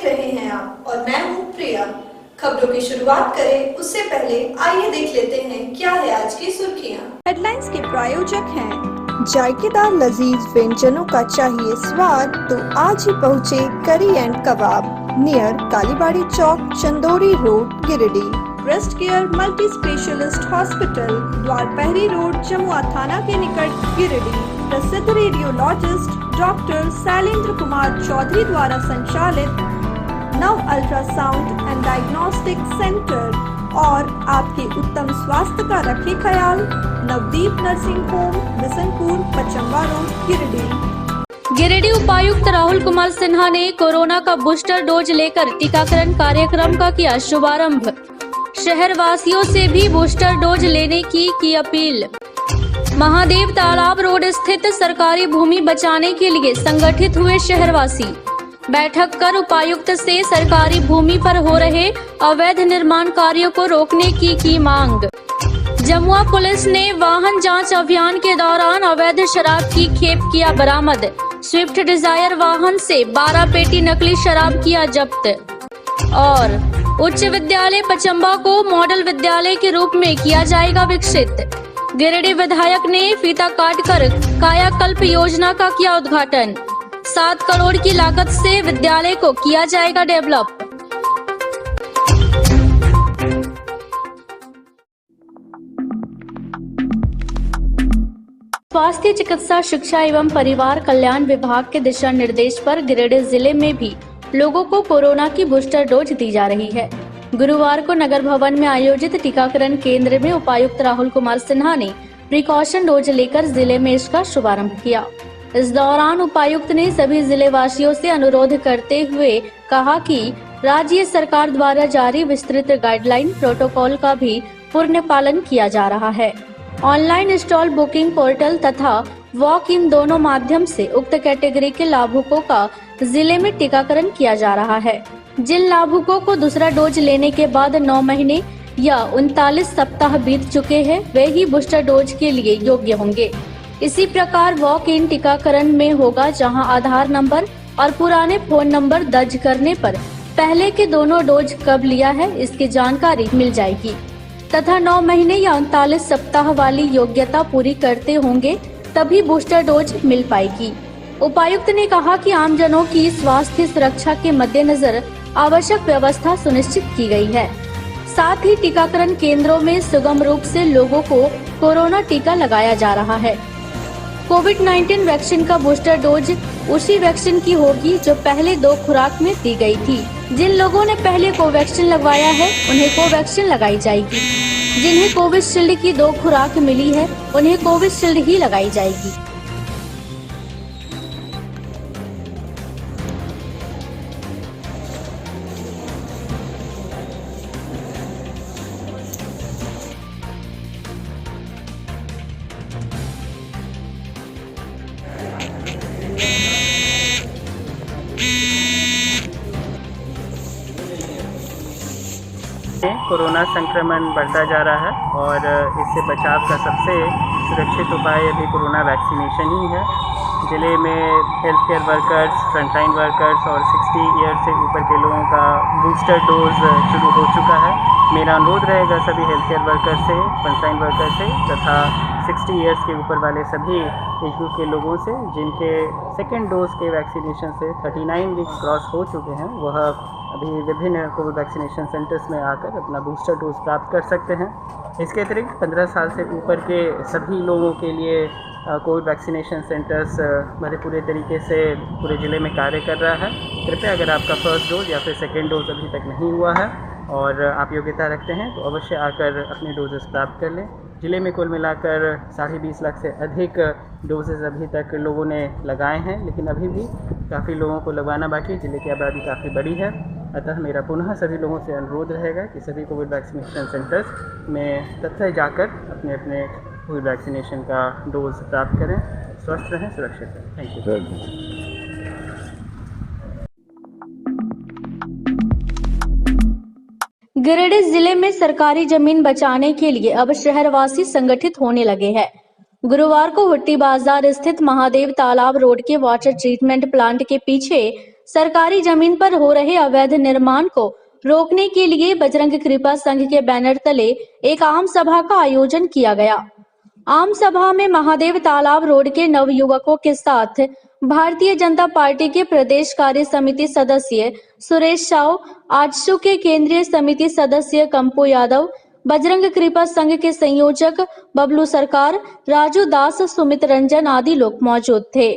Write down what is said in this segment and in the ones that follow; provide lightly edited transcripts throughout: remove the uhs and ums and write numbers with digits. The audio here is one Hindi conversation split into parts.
देख रहे हैं आप और मैं हूँ प्रिया। खबरों की शुरुआत करें उससे पहले आइए देख लेते हैं क्या है आज की सुर्खियाँ। हेडलाइंस के प्रायोजक हैं जायकेदार लजीज व्यंजनों का चाहिए स्वाद तो आज ही पहुँचे curry and kebab near Kalibari Chowk, Chandori road, Giridih. Breast care multi specialist hospital, Dwarpahari road, Jamua थाना के निकट, गिरिडीह। प्रसिद्ध रेडियोलॉजिस्ट डॉक्टर शैलेंद्र कुमार चौधरी द्वारा संचालित नव अल्ट्रासाउंड एंड डायग्नोस्टिक सेंटर और आपके उत्तम स्वास्थ्य का रखे ख्याल। Navdeep nursing home, Bishanpur, Pachamba road, Giridih. Giridih उपायुक्त राहुल कुमार सिन्हा ने कोरोना का बूस्टर डोज लेकर टीकाकरण कार्यक्रम का किया शुभारंभ। शहर वासियों से भी बूस्टर डोज लेने की अपील। महादेव तालाब रोड स्थित सरकारी भूमि बचाने के लिए संगठित हुए शहरवासी। बैठक कर उपायुक्त से सरकारी भूमि पर हो रहे अवैध निर्माण कार्यों को रोकने की मांग। जमुआ पुलिस ने वाहन जांच अभियान के दौरान अवैध शराब की खेप किया बरामद। स्विफ्ट डिजायर वाहन से 12 पेटी नकली शराब किया जब्त। और उच्च विद्यालय पचम्बा को मॉडल विद्यालय के रूप में किया जाएगा विकसित। गिरिडीह विधायक ने फीता काटकर कायाकल्प योजना का किया उद्घाटन। 7 करोड़ की लागत से विद्यालय को किया जाएगा डेवलप। स्वास्थ्य, चिकित्सा, शिक्षा एवं परिवार कल्याण विभाग के दिशा निर्देश पर गिरिडीह जिले में भी लोगों को कोरोना की बूस्टर डोज दी जा रही है। गुरुवार को नगर भवन में आयोजित टीकाकरण केंद्र में उपायुक्त राहुल कुमार सिन्हा ने प्रिकॉशन डोज लेकर जिले में इसका शुभारंभ किया। इस दौरान उपायुक्त ने सभी जिले वासियों से अनुरोध करते हुए कहा कि राज्य सरकार द्वारा जारी विस्तृत गाइडलाइन प्रोटोकॉल का भी पूर्ण पालन किया जा रहा है। ऑनलाइन स्टॉल बुकिंग पोर्टल तथा वॉक इन दोनों माध्यम से उक्त कैटेगरी के लाभुकों का जिले में टीकाकरण किया जा रहा है। जिन लाभुकों को दूसरा डोज लेने के बाद 9 महीने या 39 सप्ताह बीत चुके हैं वे ही बूस्टर डोज के लिए योग्य होंगे। इसी प्रकार वॉक इन टीकाकरण में होगा जहां आधार नंबर और पुराने फोन नंबर दर्ज करने पर पहले के दोनों डोज कब लिया है इसकी जानकारी मिल जाएगी तथा 9 महीने या 39 सप्ताह वाली योग्यता पूरी करते होंगे तभी बूस्टर डोज मिल पाएगी। उपायुक्त ने कहा कि आमजनों की स्वास्थ्य सुरक्षा के मद्देनजर आवश्यक व्यवस्था सुनिश्चित की गई है। साथ ही टीकाकरण केंद्रों में सुगम रूप से लोगों को कोरोना टीका लगाया जा रहा है। कोविड-19 वैक्सीन का बूस्टर डोज उसी वैक्सीन की होगी जो पहले 2 खुराक में दी गई थी। जिन लोगों ने पहले कोवैक्सीन लगवाया है उन्हें कोवैक्सीन लगाई जाएगी। जिन्हें कोविशील्ड की 2 खुराक मिली है उन्हें कोविशील्ड ही लगाई जाएगी। कोरोना संक्रमण बढ़ता जा रहा है और इससे बचाव का सबसे सुरक्षित उपाय अभी कोरोना वैक्सीनेशन ही है। ज़िले में health care workers, frontline workers और 60 ईयर से ऊपर के लोगों का बूस्टर डोज शुरू हो चुका है। मेरा अनुरोध रहेगा सभी हेल्थ केयर वर्कर्स से, फ्रंटलाइन वर्कर्स से तथा 60 ईयर्स के ऊपर वाले सभी एज ग्रुप के लोगों से जिनके सेकेंड डोज के वैक्सीनेशन से 39 वीक्स क्रॉस हो चुके हैं वह अभी विभिन्न कोविड वैक्सीनेशन सेंटर्स में आकर अपना बूस्टर डोज प्राप्त कर सकते हैं। इसके अतिरिक्त 15 साल से ऊपर के सभी लोगों के लिए कोविड वैक्सीनेशन सेंटर्स भरे पूरे तरीके से पूरे ज़िले में कार्य कर रहा है। कृपया अगर आपका फर्स्ट डोज या फिर सेकेंड डोज अभी तक नहीं हुआ है और आप योग्यता रखते हैं तो अवश्य आकर अपने डोजेस प्राप्त कर लें। ज़िले में कुल मिलाकर 20.5 लाख से अधिक डोजेज़ अभी तक लोगों ने लगाए हैं, लेकिन अभी भी काफ़ी लोगों को लगवाना बाकी। ज़िले की आबादी काफ़ी बड़ी है, अतः मेरा पुनः सभी लोगों से अनुरोध रहेगा कि सभी कोविड वैक्सीनेशन सेंटर्स में तत्काल जाकर अपने अपने कोविड वैक्सीनेशन का डोज प्राप्त करें। स्वस्थ रहें, सुरक्षित रहें। Thank you. गिरिडीह जिले में सरकारी जमीन बचाने के लिए अब शहरवासी संगठित होने लगे हैं। गुरुवार को हुट्टी बाजार स्थित महादेव तालाब रोड के वाटर ट्रीटमेंट प्लांट के पीछे सरकारी जमीन पर हो रहे अवैध निर्माण को रोकने के लिए बजरंग कृपा संघ के बैनर तले एक आम सभा का आयोजन किया गया। आम सभा में महादेव तालाब रोड के नवयुवकों के साथ भारतीय जनता पार्टी के प्रदेश कार्य समिति सदस्य सुरेश साव, आजसू के केंद्रीय समिति सदस्य कंपू यादव, बजरंग कृपा संघ के संयोजक बबलू सरकार, राजू दास, सुमित रंजन आदि लोग मौजूद थे।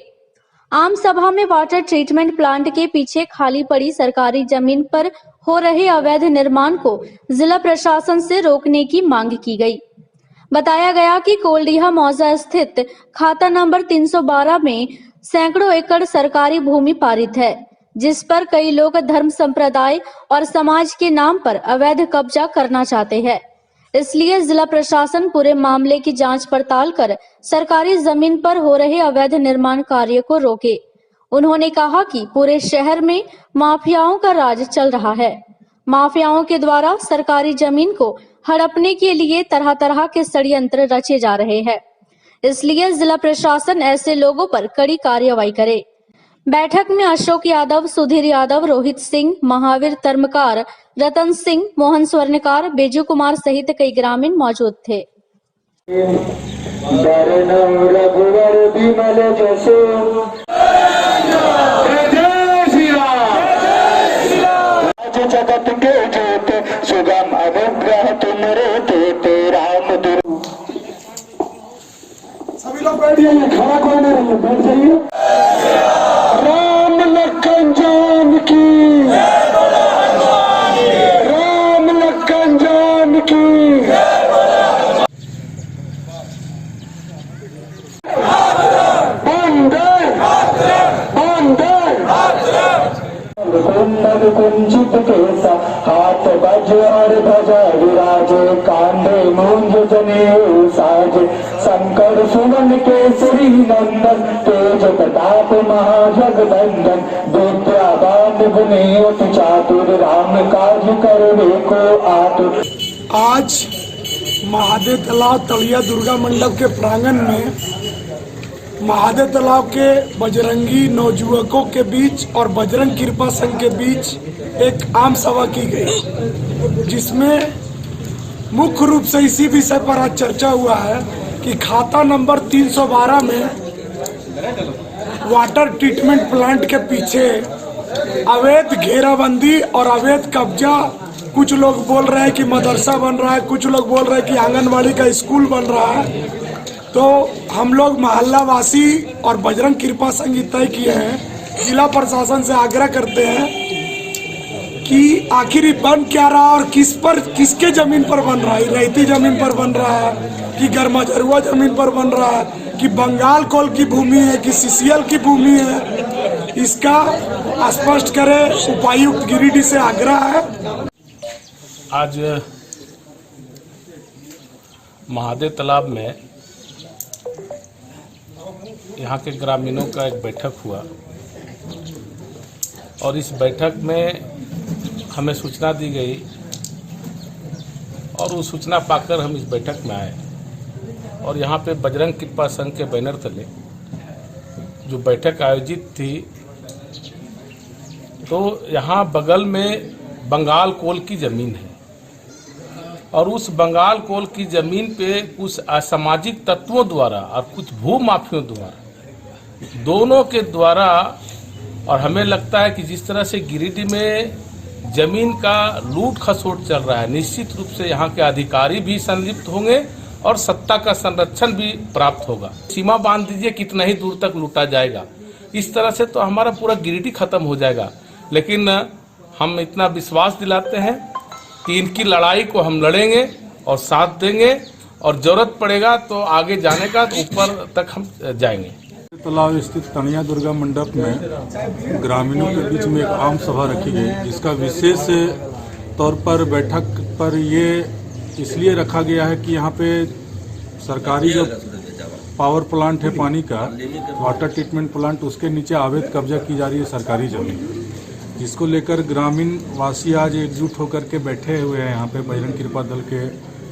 आम सभा में वाटर ट्रीटमेंट प्लांट के पीछे खाली पड़ी सरकारी जमीन पर हो रहे अवैध निर्माण को जिला प्रशासन से रोकने की मांग की गई। बताया गया कि कोलडीहा मौजा स्थित खाता नंबर 312 में सैकड़ों एकड़ सरकारी भूमि पारित है, जिस पर कई लोग धर्म संप्रदाय और समाज के नाम पर अवैध कब्जा करना चाहते हैं। इसलिए जिला प्रशासन पूरे मामले की जांच पड़ताल कर सरकारी जमीन पर हो रहे अवैध निर्माण कार्य को रोके। उन्होंने कहा कि पूरे शहर में माफियाओं का राज चल रहा है। माफियाओं के द्वारा सरकारी जमीन को हड़पने के लिए तरह तरह के षड्यंत्र रचे जा रहे हैं। इसलिए जिला प्रशासन ऐसे लोगों पर कड़ी कार्रवाई करे। बैठक में अशोक यादव, सुधीर यादव, रोहित सिंह, महावीर तर्मकार, रतन सिंह, मोहन स्वर्णकार, बेजू कुमार सहित कई ग्रामीण मौजूद थे। जगत के जोत सुगम अनुग्रह तुमरे देते राम दुर्ग। सभी लोग बैठ जाइए, खड़ा कोई नहीं रहिए, बैठ जाइए। राम लखन जान की, राम लखन जान की। कुंजित केसा हाथ बज और ध्वजा विराजे, कांधे मूंज जनेऊ साजे, शंकर सुमन केसरी नंदन, तेज प्रताप महाजगबंदन, विद्यावान गुणी अति चातुर, राम काज करने को आतुर। आज महादेव तालाब तलिया दुर्गा मंडप के प्रांगण में महादेव तालाब के बजरंगी नौजुवकों के बीच और बजरंग कृपा संघ के बीच एक आम सभा की गई, जिसमें मुख्य रूप से इसी विषय पर आज चर्चा हुआ है कि खाता नंबर 312 में वाटर ट्रीटमेंट प्लांट के पीछे अवैध घेराबंदी और अवैध कब्जा, कुछ लोग बोल रहे हैं कि मदरसा बन रहा है, कुछ लोग बोल रहे हैं कि आंगनवाड़ी का स्कूल बन रहा है। तो हम लोग मोहल्ला वासी और बजरंग कृपा संघ तय किए हैं, जिला प्रशासन से आग्रह करते हैं कि आखिर बन क्या रहा और किसके जमीन पर बन रहा है। रेती जमीन पर बन रहा है कि गरमाजरुआ जमीन पर बन रहा है कि बंगाल कोल की भूमि है कि सीसीएल की भूमि है, इसका स्पष्ट करे। उपायुक्त गिरिडीह से आग्रह है। आज महादेव तालाब में यहाँ के ग्रामीणों का एक बैठक हुआ और इस बैठक में हमें सूचना दी गई और वो सूचना पाकर हम इस बैठक में आए और यहाँ पे बजरंग कृपा संघ के बैनर तले जो बैठक आयोजित थी, तो यहाँ बगल में बंगाल कोल की ज़मीन है और उस बंगाल कोल की ज़मीन पे कुछ असामाजिक तत्वों द्वारा और कुछ भू माफियों द्वारा, दोनों के द्वारा, और हमें लगता है कि जिस तरह से गिरिडीह में ज़मीन का लूट खसोट चल रहा है, निश्चित रूप से यहाँ के अधिकारी भी संलिप्त होंगे और सत्ता का संरक्षण भी प्राप्त होगा। सीमा बांध दीजिए कितना ही दूर तक लूटा जाएगा, इस तरह से तो हमारा पूरा गिरिडीह खत्म हो जाएगा। लेकिन हम इतना विश्वास दिलाते हैं कि इनकी लड़ाई को हम लड़ेंगे और साथ देंगे और ज़रूरत पड़ेगा तो आगे जाने का तो ऊपर तक हम जाएंगे। तालाब स्थित तलिया दुर्गा मंडप में ग्रामीणों के बीच में एक आम सभा रखी गई, जिसका विशेष तौर पर बैठक पर ये इसलिए रखा गया है कि यहाँ पे सरकारी जो पावर प्लांट है पानी का, वाटर ट्रीटमेंट प्लांट, उसके नीचे अवैध कब्जा की जा रही है सरकारी जमीन, जिसको लेकर ग्रामीण वासी आज एकजुट होकर के बैठे हुए हैं यहाँ पे बजरंग कृपा दल के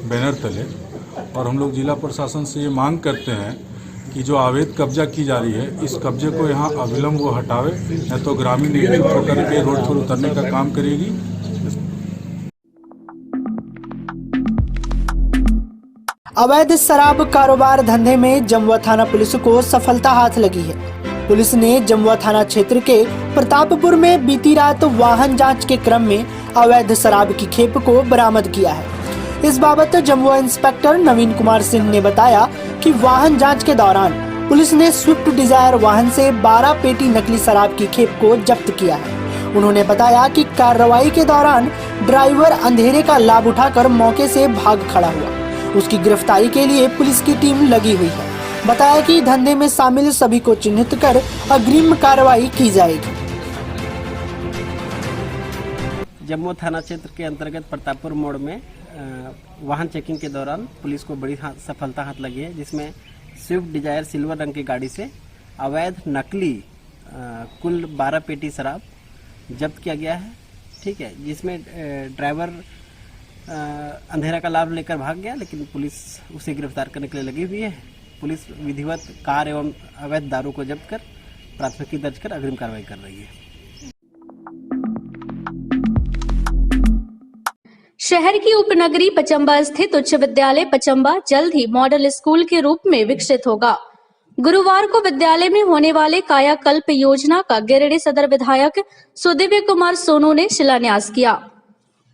बैनर तले। और हम लोग जिला प्रशासन से ये मांग करते हैं कि जो अवैध कब्जा की जा रही है, इस कब्जे को यहाँ अविलंब वो हटावे, नहीं तो ग्रामीण एकजुट होकर के रोड पर उतरने का काम करेगी। अवैध शराब कारोबार धंधे में जमुआ थाना पुलिस को सफलता हाथ लगी है। पुलिस ने जमुआ थाना क्षेत्र के प्रतापपुर में बीती रात वाहन जांच के क्रम में अवैध शराब की खेप को बरामद किया है। इस बाबत जमुआ इंस्पेक्टर नवीन कुमार सिंह ने बताया कि वाहन जांच के दौरान पुलिस ने स्विफ्ट डिजायर वाहन से 12 पेटी नकली शराब की खेप को जब्त किया है। उन्होंने बताया कि कार्रवाई के दौरान ड्राइवर अंधेरे का लाभ उठाकर मौके से भाग खड़ा हुआ। उसकी गिरफ्तारी के लिए पुलिस की टीम लगी हुई है। बताया कि धंधे में शामिल सभी को चिन्हित कर अग्रिम कार्रवाई की जाएगी। जमुआ थाना क्षेत्र के अंतर्गत प्रतापपुर मोड़ में वाहन चेकिंग के दौरान पुलिस को बड़ी सफलता हाथ लगी है, जिसमें स्विफ्ट डिजायर सिल्वर रंग की गाड़ी से अवैध नकली कुल 12 पेटी शराब जब्त किया गया है। ठीक है, जिसमें ड्राइवर अंधेरा का लाभ लेकर भाग गया, लेकिन पुलिस उसे गिरफ्तार करने के लिए लगी हुई है। पुलिस विधिवत कार एवं अवैध दारू को जब्त कर प्राथमिकी दर्ज कर अग्रिम कार्रवाई कर रही है। शहर की उपनगरी पचम्बा स्थित उच्च विद्यालय पचम्बा जल्द ही मॉडल स्कूल के रूप में विकसित होगा। गुरुवार को विद्यालय में होने वाले कायाकल्प योजना का गिरिडीह सदर विधायक सुदिव्य कुमार सोनू ने शिलान्यास किया।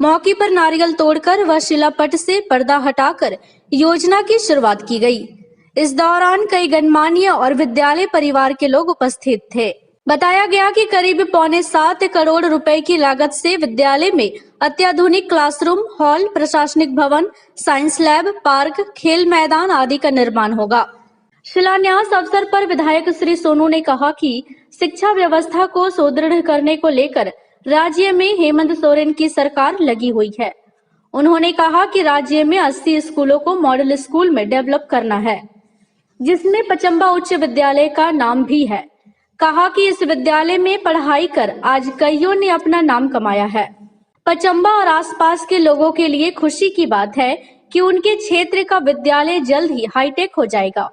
मौके पर नारियल तोड़कर व शिलापट से पर्दा हटाकर योजना की शुरुआत की गई। इस दौरान कई गणमान्य और विद्यालय परिवार के लोग उपस्थित थे। बताया गया कि करीब 7.25 करोड़ रुपए की लागत से विद्यालय में अत्याधुनिक क्लासरूम, हॉल, प्रशासनिक भवन, साइंस लैब, पार्क, खेल मैदान आदि का निर्माण होगा। शिलान्यास अवसर पर विधायक श्री सोनू ने कहा कि शिक्षा व्यवस्था को सुदृढ़ करने को लेकर राज्य में हेमंत सोरेन की सरकार लगी हुई है। उन्होंने कहा कि राज्य में 80 स्कूलों को मॉडल स्कूल में डेवलप करना है, जिसमें पचम्बा उच्च विद्यालय का नाम भी है। कहा कि इस विद्यालय में पढ़ाई कर आज कईयों ने अपना नाम कमाया है। पचम्बा और आसपास के लोगों के लिए खुशी की बात है कि उनके क्षेत्र का विद्यालय जल्द ही हाईटेक हो जाएगा।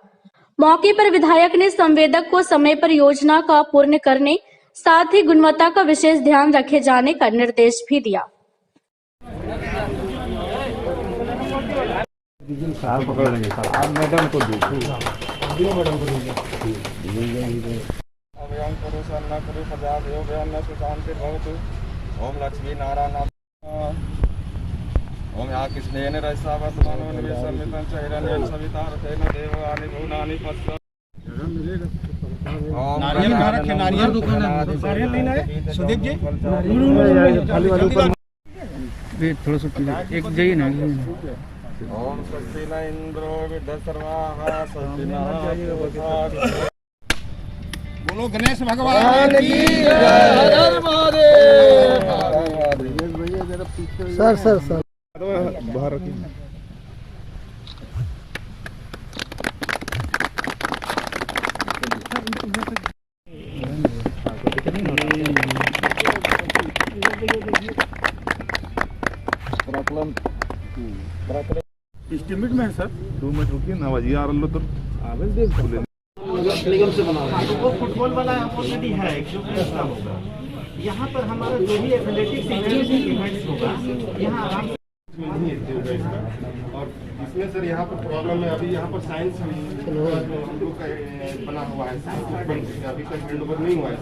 मौके पर विधायक ने संवेदक को समय पर योजना का पूर्ण करने, साथ ही गुणवत्ता का विशेष ध्यान रखे जाने का निर्देश भी दिया। ओम लक्ष्मी नारायण ओम या कृष्णेन रसावतमानो निवेशमितं च हिरण्यं सवितारतेन देवानि भुवनानि पश्य नारियल कहाँ रखे? नारियल दुकान है, नारियल लेना है सुदीप जी। खाली वाले ऊपर वेट थोड़ा सा एक जाइए ना। ओम स्वस्ति न इंद्रो विद्यसर्वाः स्वस्ति न। बोलो गणेश भगवान की जय। सर बाहर रखिए। एस्टिमेट में है सर 2 मिनट रुकिए ना बजिए आ रहा तो आवेश देख निगम से बना वो फुटबॉल वाला ऑलरेडी है, होगा यहाँ पर हमारा जो भी एथलेटिक्स इवेंट्स होगा यहाँ आराम से। और इसमें सर यहाँ पर प्रॉब्लम है, अभी यहाँ पर साइंस हम लोग का बना हुआ है, अभी तक हैंडओवर नहीं हुआ है।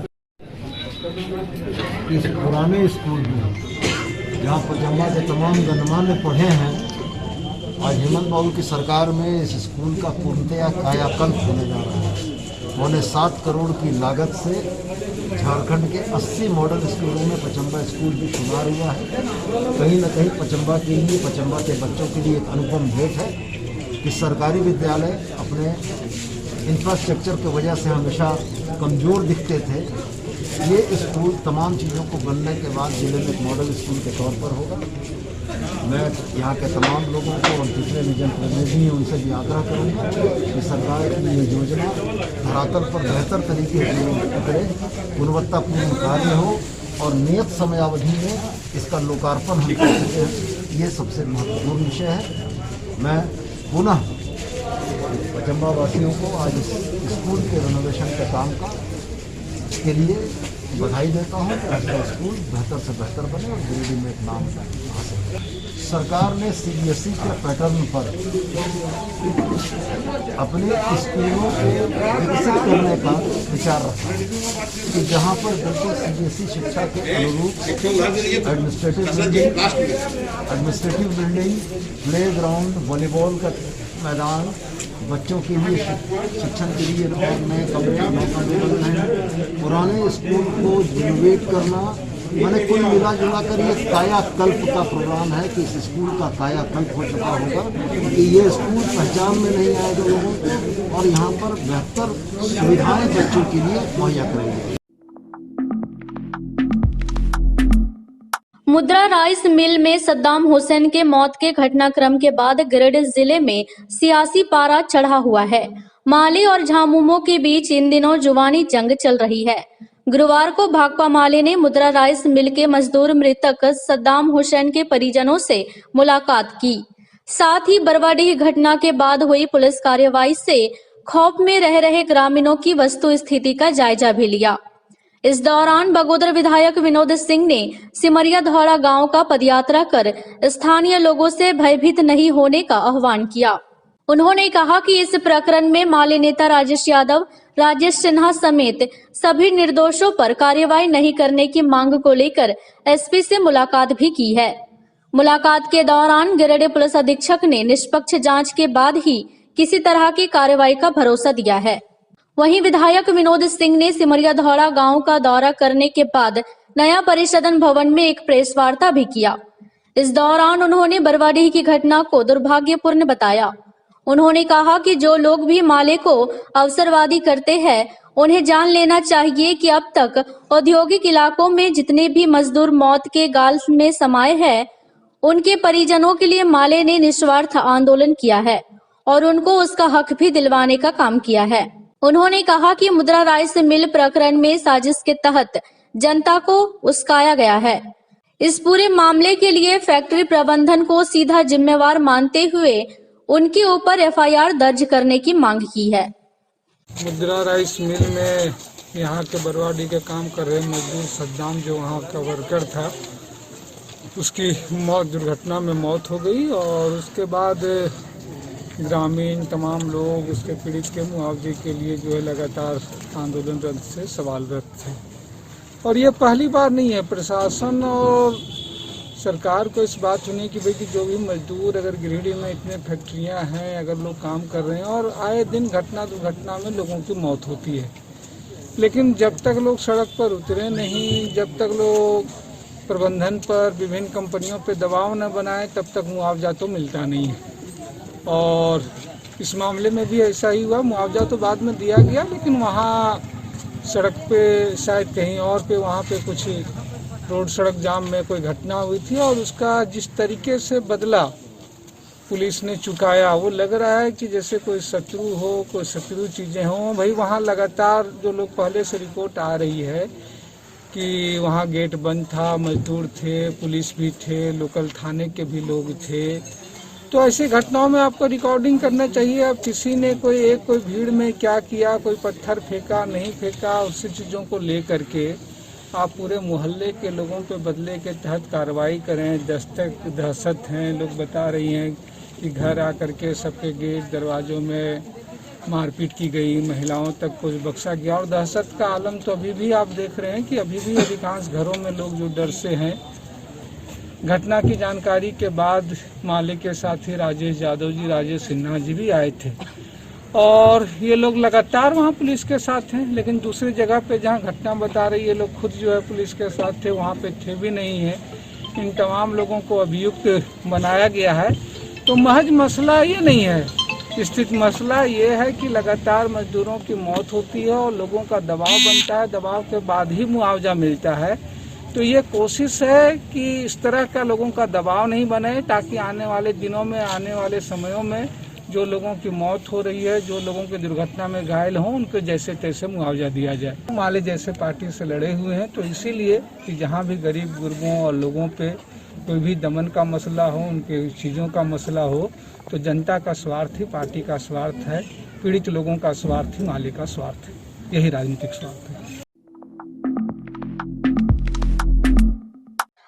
इस पुराने स्कूल में जहाँ पचम्बा के तमाम गणमान्य पढ़े हैं, आज हेमंत बाबू की सरकार में इस स्कूल का पूर्णतया कायाकल्प होने जा रहा है। 7.25 करोड़ की लागत से झारखंड के 80 मॉडल स्कूलों में पचम्बा स्कूल भी शुमार हुआ है। कहीं न कहीं पचम्बा के लिए, पचम्बा के बच्चों के लिए एक अनुपम भेंट है कि सरकारी विद्यालय अपने इंफ्रास्ट्रक्चर की वजह से हमेशा कमज़ोर दिखते थे। ये स्कूल तमाम चीज़ों को बनने के बाद जिले में एक मॉडल स्कूल के तौर पर होगा। मैं यहाँ के तमाम लोगों को और जितने भी जनप्रतिनिधि हैं उनसे भी आग्रह करूँगा कि सरकार की ये योजना धरातल पर बेहतर तरीके से उतरे, गुणवत्तापूर्ण कार्य हो और नियत समयावधि में इसका लोकार्पण हम कर सके हैं। ये सबसे महत्वपूर्ण विषय है। मैं पुनः जम्बा वासियों को आज इस स्कूल के रेनोवेशन के काम के लिए बधाई देता हूँ कि आज का स्कूल बेहतर से बेहतर बने और गिरिडीह में एक नाम हासिल करे। सरकार ने CBSE के पैटर्न पर अपने स्कूलों को विकसित करने का विचार रखा कि जहाँ पर बिल्कुल CBSE शिक्षा के अनुरूप administrative building, play ground, volleyball का मैदान, बच्चों के लिए शिक्षण के लिए और नए कमरे हैं। पुराने स्कूल को रिनोवेट करना, मैंने कुल मिला जुला कर ये कायाकल्प का प्रोग्राम है कि इस स्कूल का कायाकल्प हो चुका होगा कि ये स्कूल पहचान में नहीं आएगा लोगों को और यहाँ पर बेहतर सुविधाएं बच्चों के लिए मुहैया करेंगे। मुद्रा राइस मिल में सद्दाम हुसैन के मौत के घटनाक्रम के बाद गिरिडीह जिले में सियासी पारा चढ़ा हुआ है। माले और झामुमो के बीच इन दिनों जुबानी जंग चल रही है। गुरुवार को भाकपा माले ने मुद्रा राइस मिल के मजदूर मृतक सद्दाम हुसैन के परिजनों से मुलाकात की। साथ ही बरवाडीह घटना के बाद हुई पुलिस कार्रवाई से खौफ में रह रहे ग्रामीणों की वस्तु स्थिति का जायजा भी लिया। इस दौरान बगोदर विधायक विनोद सिंह ने सिमरिया धौड़ा गांव का पदयात्रा कर स्थानीय लोगों से भयभीत नहीं होने का आह्वान किया। उन्होंने कहा कि इस प्रकरण में माले नेता राजेश यादव, राजेश सिन्हा समेत सभी निर्दोषों पर कार्रवाई नहीं करने की मांग को लेकर एसपी से मुलाकात भी की है। मुलाकात के दौरान गिरिडीह पुलिस अधीक्षक ने निष्पक्ष जांच के बाद ही किसी तरह की कार्रवाई का भरोसा दिया है। वहीं विधायक विनोद सिंह ने सिमरिया धौड़ा गांव का दौरा करने के बाद नया परिषदन भवन में एक प्रेस वार्ता भी किया। इस दौरान उन्होंने बरवाडीह की घटना को दुर्भाग्यपूर्ण बताया। उन्होंने कहा कि जो लोग भी माले को अवसरवादी करते हैं, उन्हें जान लेना चाहिए कि अब तक औद्योगिक इलाकों में जितने भी मजदूर मौत के गाल में समाये हैं, उनके परिजनों के लिए माले ने निस्वार्थ आंदोलन किया है और उनको उसका हक भी दिलवाने का काम किया है। उन्होंने कहा कि मुद्रा राइस मिल प्रकरण में साजिश के तहत जनता को उस्काया गया है। इस पूरे मामले के लिए फैक्ट्री प्रबंधन को सीधा जिम्मेवार मानते हुए उनके ऊपर FIR दर्ज करने की मांग की है। मुद्रा राइस मिल में यहाँ के बरवाडीह के काम कर रहे मजदूर सद्दाम, जो वहाँ का वर्कर था, उसकी मौत दुर्घटना में मौत हो गई और उसके बाद ग्रामीण तमाम लोग उसके पीड़ित के मुआवजे के लिए जो है लगातार आंदोलनरत से सवालरत थे। और ये पहली बार नहीं है। प्रशासन और सरकार को इस बात होनी कि भाई कि जो भी मजदूर, अगर गिरिडीह में इतने फैक्ट्रियां हैं, अगर लोग काम कर रहे हैं और आए दिन घटना दुर्घटना में लोगों की मौत होती है, लेकिन जब तक लोग सड़क पर उतरे नहीं, जब तक लोग प्रबंधन पर, विभिन्न कंपनियों पर दबाव न बनाए, तब तक मुआवजा तो मिलता नहीं है। और इस मामले में भी ऐसा ही हुआ। मुआवजा तो बाद में दिया गया, लेकिन वहाँ सड़क पे शायद कहीं और पे वहाँ पे कुछ रोड सड़क जाम में कोई घटना हुई थी और उसका जिस तरीके से बदला पुलिस ने चुकाया, वो लग रहा है कि जैसे कोई शत्रु हो, कोई शत्रु चीज़ें हों। भाई वहाँ लगातार जो लोग पहले से रिपोर्ट आ रही है कि वहाँ गेट बंद था, मजदूर थे, पुलिस भी थे, लोकल थाने के भी लोग थे। तो ऐसी घटनाओं में आपको रिकॉर्डिंग करना चाहिए। अब किसी ने कोई भीड़ में क्या किया, कोई पत्थर फेंका, नहीं फेंका, उसी चीज़ों को ले करके आप पूरे मोहल्ले के लोगों पे बदले के तहत कार्रवाई करें। दहशत हैं, लोग बता रही हैं कि घर आकर के सबके गेट दरवाज़ों में मारपीट की गई, महिलाओं तक कुछ बख्शा गया। और दहशत का आलम तो अभी भी आप देख रहे हैं कि अभी भी अधिकांश घरों में लोग जो डर से हैं। घटना की जानकारी के बाद माले के साथी राजेश यादव जी, राजेश सिन्हा जी भी आए थे और ये लोग लगातार वहाँ पुलिस के साथ हैं। लेकिन दूसरी जगह पे जहाँ घटना बता रही है, लोग खुद जो है पुलिस के साथ थे, वहाँ पे थे भी नहीं है। इन तमाम लोगों को अभियुक्त बनाया गया है। तो महज मसला ये नहीं है, स्थित मसला ये है कि लगातार मजदूरों की मौत होती है और लोगों का दबाव बनता है, दबाव के बाद ही मुआवजा मिलता है। तो ये कोशिश है कि इस तरह का लोगों का दबाव नहीं बने, ताकि आने वाले दिनों में, आने वाले समयों में जो लोगों की मौत हो रही है, जो लोगों की दुर्घटना में घायल हों, उनको जैसे तैसे मुआवजा दिया जाए। माले जैसे पार्टी से लड़े हुए हैं, तो इसीलिए कि जहाँ भी गरीब गुरबों और लोगों पे कोई भी दमन का मसला हो, उनके चीज़ों का मसला हो, तो जनता का स्वार्थ ही पार्टी का स्वार्थ है। पीड़ित लोगों का स्वार्थ ही माले का स्वार्थ है, यही राजनीतिक स्वार्थ है।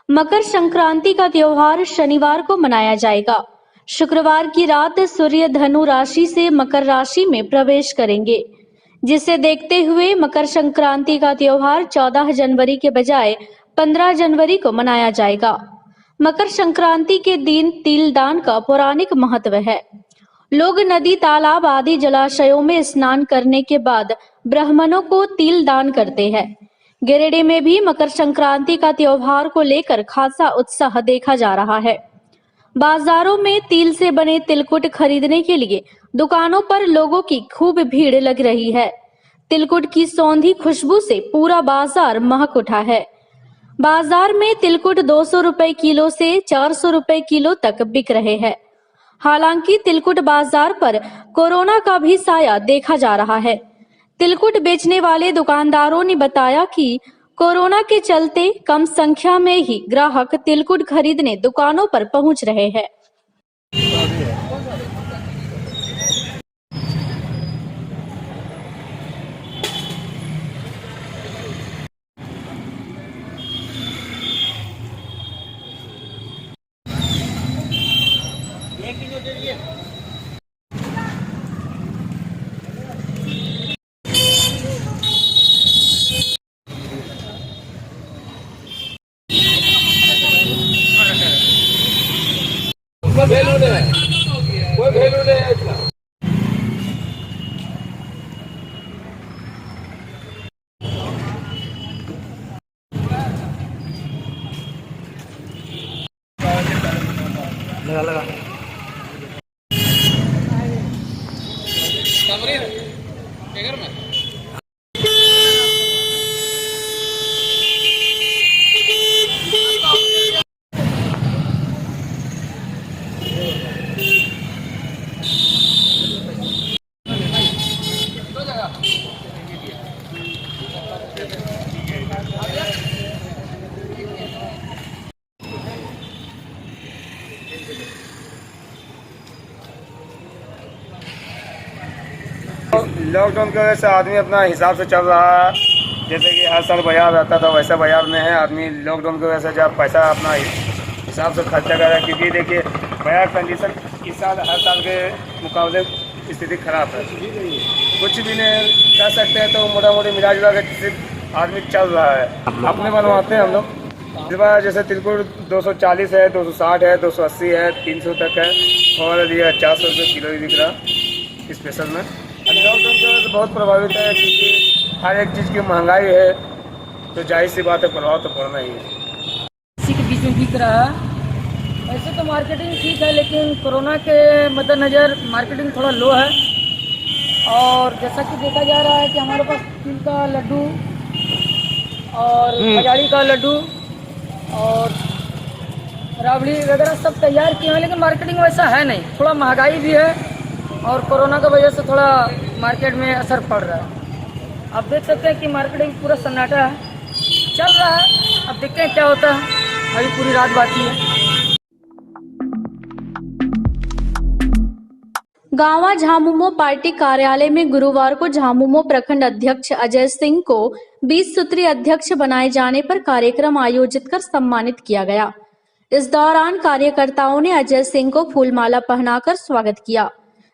मकर संक्रांति का त्योहार शनिवार को मनाया जाएगा। शुक्रवार की रात सूर्य धनु राशि से मकर राशि में प्रवेश करेंगे, जिसे देखते हुए मकर संक्रांति का त्योहार 14 जनवरी के बजाय 15 जनवरी को मनाया जाएगा। मकर संक्रांति के दिन तिल दान का पौराणिक महत्व है। लोग नदी, तालाब आदि जलाशयों में स्नान करने के बाद ब्राह्मणों को तिल दान करते हैं। गिरिडीह में भी मकर संक्रांति का त्योहार को लेकर खासा उत्साह देखा जा रहा है। बाजारों में तिल से बने तिलकुट खरीदने के लिए दुकानों पर लोगों की खूब भीड़ लग रही है। तिलकुट की सौंधी खुशबू से पूरा बाजार महक उठा है। बाजार में तिलकुट 200 रुपए किलो से 400 रुपए किलो तक बिक रहे हैं। हालांकि तिलकुट बाजार पर कोरोना का भी साया देखा जा रहा है। तिलकुट बेचने वाले दुकानदारों ने बताया कि कोरोना के चलते कम संख्या में ही ग्राहक तिलकुट खरीदने दुकानों पर पहुंच रहे हैं। लॉकडाउन की वजह से आदमी अपना हिसाब से चल रहा है। जैसे कि हर साल बाजार रहता था वैसा बाजार में है। आदमी लॉकडाउन की वजह से जब पैसा अपना हिसाब से खर्चा कर रहा है, क्योंकि देखिए बाजार कंडीशन इस साल हर साल के मुकाबले स्थिति खराब है। कुछ भी नहीं कर सकते हैं, तो मोटा मोटी मिला जुला के आदमी चल रहा है। अपने बनवाते हैं हम लोग। इस बार जैसे तिलकुट 240 है, 260 है, 280 है, 300 तक है, और ये 400 रुपये किलो ही बिक रहा स्पेशल में। लॉकडाउन की वजह से बहुत प्रभावित है, क्योंकि हर एक चीज़ की महंगाई है, तो जाहिर सी बात है प्रभाव तो पड़ना ही है। इसी के बीच में बिक रहा है। वैसे तो मार्केटिंग ठीक है, लेकिन कोरोना के मद्देनज़र मार्केटिंग थोड़ा लो है। और जैसा कि देखा जा रहा है कि हमारे पास तिल का लड्डू और खजाड़ी का लड्डू और राबड़ी वगैरह सब तैयार किए हैं, लेकिन मार्केटिंग वैसा है नहीं। थोड़ा महंगाई भी है और कोरोना की वजह से थोड़ा मार्केट में असर पड़ रहा है। आप देख सकते हैं कि मार्केटिंग पूरा सन्नाटा है, चल रहा है। अब देखते हैं क्या होता है, अभी पूरी रात बाकी है। गांवा झामुमो पार्टी कार्यालय में गुरुवार को झामुमो प्रखंड अध्यक्ष अजय सिंह को 20 सूत्रीय अध्यक्ष बनाए जाने पर कार्यक्रम आयोजित कर सम्मानित किया गया। इस दौरान कार्यकर्ताओं ने अजय सिंह को फूलमाला पहनाकर स्वागत किया।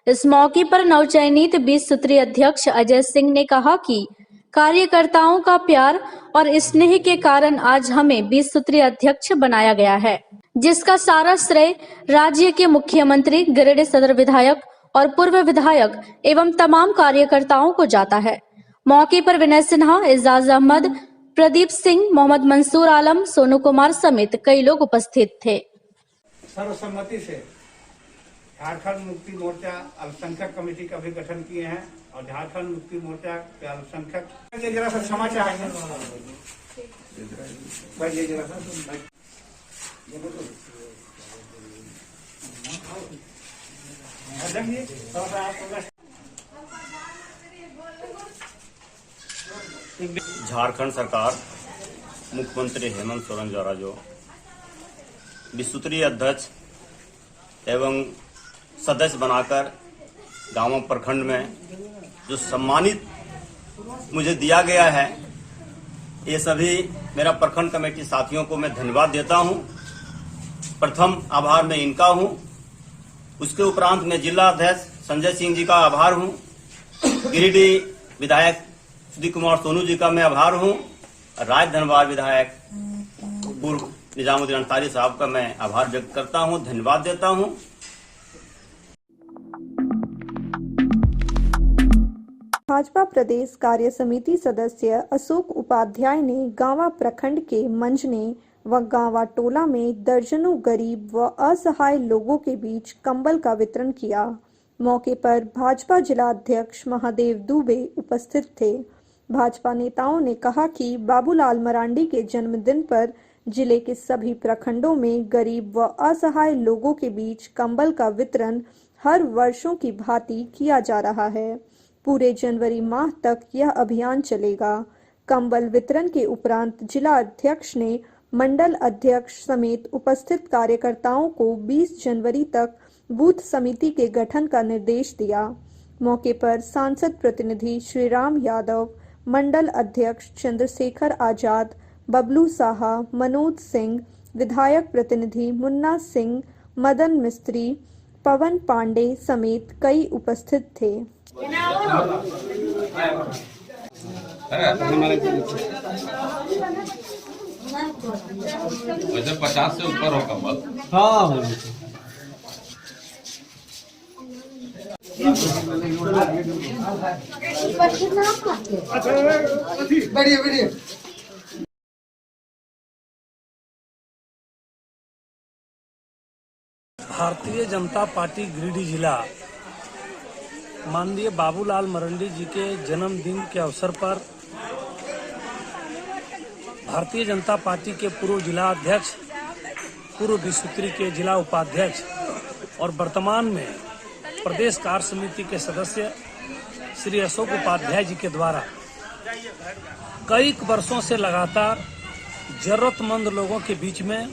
इस मौके पर नवचयनित 20 सूत्रीय अध्यक्ष अजय सिंह ने कहा कि कार्यकर्ताओं का प्यार और स्नेह के कारण आज हमें 20 सूत्रीय अध्यक्ष बनाया गया है, जिसका सारा श्रेय राज्य के मुख्यमंत्री, गिरिडीह सदर विधायक और पूर्व विधायक एवं तमाम कार्यकर्ताओं को जाता है। मौके पर विनय सिन्हा, एजाज अहमद, प्रदीप सिंह, मोहम्मद मंसूर आलम, सोनू कुमार समेत कई लोग उपस्थित थे। सर्वसम्मति से झारखंड मुक्ति मोर्चा अल्पसंख्यक कमेटी का भी गठन किए हैं और झारखंड मुक्ति मोर्चा के अल्पसंख्यक जरा सा क्षमा चाहेंगे। झारखंड सरकार मुख्यमंत्री हेमंत सोरेन द्वारा जो 20 सूत्रीय अध्यक्ष एवं सदस्य बनाकर गाँव प्रखंड में जो सम्मानित मुझे दिया गया है, ये सभी मेरा प्रखंड कमेटी साथियों को मैं धन्यवाद देता हूं। प्रथम आभार मैं इनका हूं। उसके उपरांत मैं जिला अध्यक्ष संजय सिंह जी का आभार हूं। गिरिडीह विधायक सुधीर कुमार सोनू जी का मैं आभार हूं। राज धनबाद विधायक पूर्व निजामुद्दीन अंसारी साहब का मैं आभार व्यक्त करता हूं, धन्यवाद देता हूं। भाजपा प्रदेश कार्य समिति सदस्य अशोक उपाध्याय ने गांवा प्रखंड के मंजने व गांवा टोला में दर्जनों गरीब व असहाय लोगों के बीच कंबल का वितरण किया। मौके पर भाजपा जिला अध्यक्ष महादेव दुबे उपस्थित थे। भाजपा नेताओं ने कहा कि बाबूलाल मरांडी के जन्मदिन पर जिले के सभी प्रखंडों में गरीब व असहाय लोगों के बीच कंबल का वितरण हर वर्षों की भांति किया जा रहा है। पूरे जनवरी माह तक यह अभियान चलेगा। कंबल वितरण के उपरांत जिला अध्यक्ष ने मंडल अध्यक्ष समेत उपस्थित कार्यकर्ताओं को 20 जनवरी तक बूथ समिति के गठन का निर्देश दिया। मौके पर सांसद प्रतिनिधि श्रीराम यादव, मंडल अध्यक्ष चंद्रशेखर आजाद, बबलू साहा, मनोज सिंह, विधायक प्रतिनिधि मुन्ना सिंह, मदन मिस्त्री, पवन पांडे समेत कई उपस्थित थे। वैसे 50 से ऊपर हो कंबल। हाँ बढ़िया बढ़िया। भारतीय जनता पार्टी गिरिडीह जिला माननीय बाबूलाल मरांडी जी के जन्मदिन के अवसर पर भारतीय जनता पार्टी के पूर्व जिला अध्यक्ष, पूर्व विसूत्री के जिला उपाध्यक्ष और वर्तमान में प्रदेश कार्य समिति के सदस्य श्री अशोक उपाध्याय जी के द्वारा कई वर्षों से लगातार जरूरतमंद लोगों के बीच में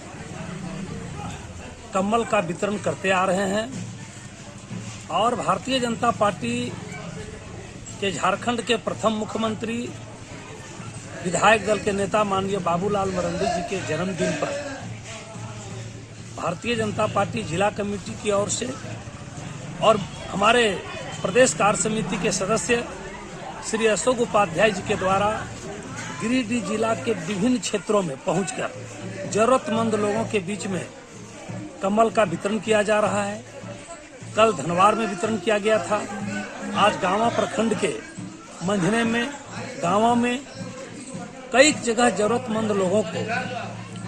कंबल का वितरण करते आ रहे हैं। और भारतीय जनता पार्टी के झारखंड के प्रथम मुख्यमंत्री, विधायक दल के नेता माननीय बाबूलाल मरांडी जी के जन्मदिन पर भारतीय जनता पार्टी जिला कमेटी की ओर से और हमारे प्रदेश कार्य समिति के सदस्य श्री अशोक उपाध्याय जी के द्वारा गिरिडीह जिला के विभिन्न क्षेत्रों में पहुंचकर जरूरतमंद लोगों के बीच में कंबल का वितरण किया जा रहा है। कल धनवार में वितरण किया गया था। आज गांवा प्रखंड के मंझने में, गांवों में कई जगह जरूरतमंद लोगों को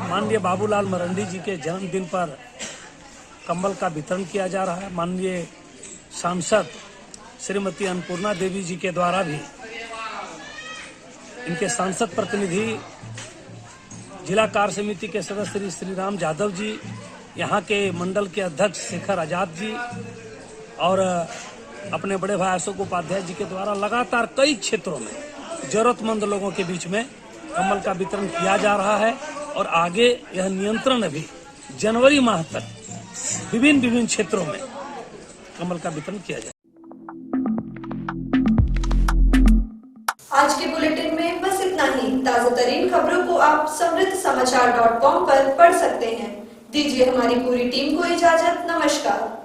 माननीय बाबूलाल मरांडी जी के जन्मदिन पर कंबल का वितरण किया जा रहा है। माननीय सांसद श्रीमती अन्नपूर्णा देवी जी के द्वारा भी इनके सांसद प्रतिनिधि, जिला कार्य समिति के सदस्य श्री राम यादव जी, यहाँ के मंडल के अध्यक्ष शेखर आजाद जी और अपने बड़े भाई अशोक उपाध्याय जी के द्वारा लगातार कई क्षेत्रों में जरूरतमंद लोगों के बीच में कंबल का वितरण किया जा रहा है। और आगे यह नियंत्रण अभी जनवरी माह तक विभिन्न क्षेत्रों में कंबल का वितरण किया जाए। आज के बुलेटिन में बस इतना ही। ताजा तरीन खबरों को आप समृद्धसमाचार.com पर पढ़ सकते हैं। दीजिए हमारी पूरी टीम को इजाजत। नमस्कार।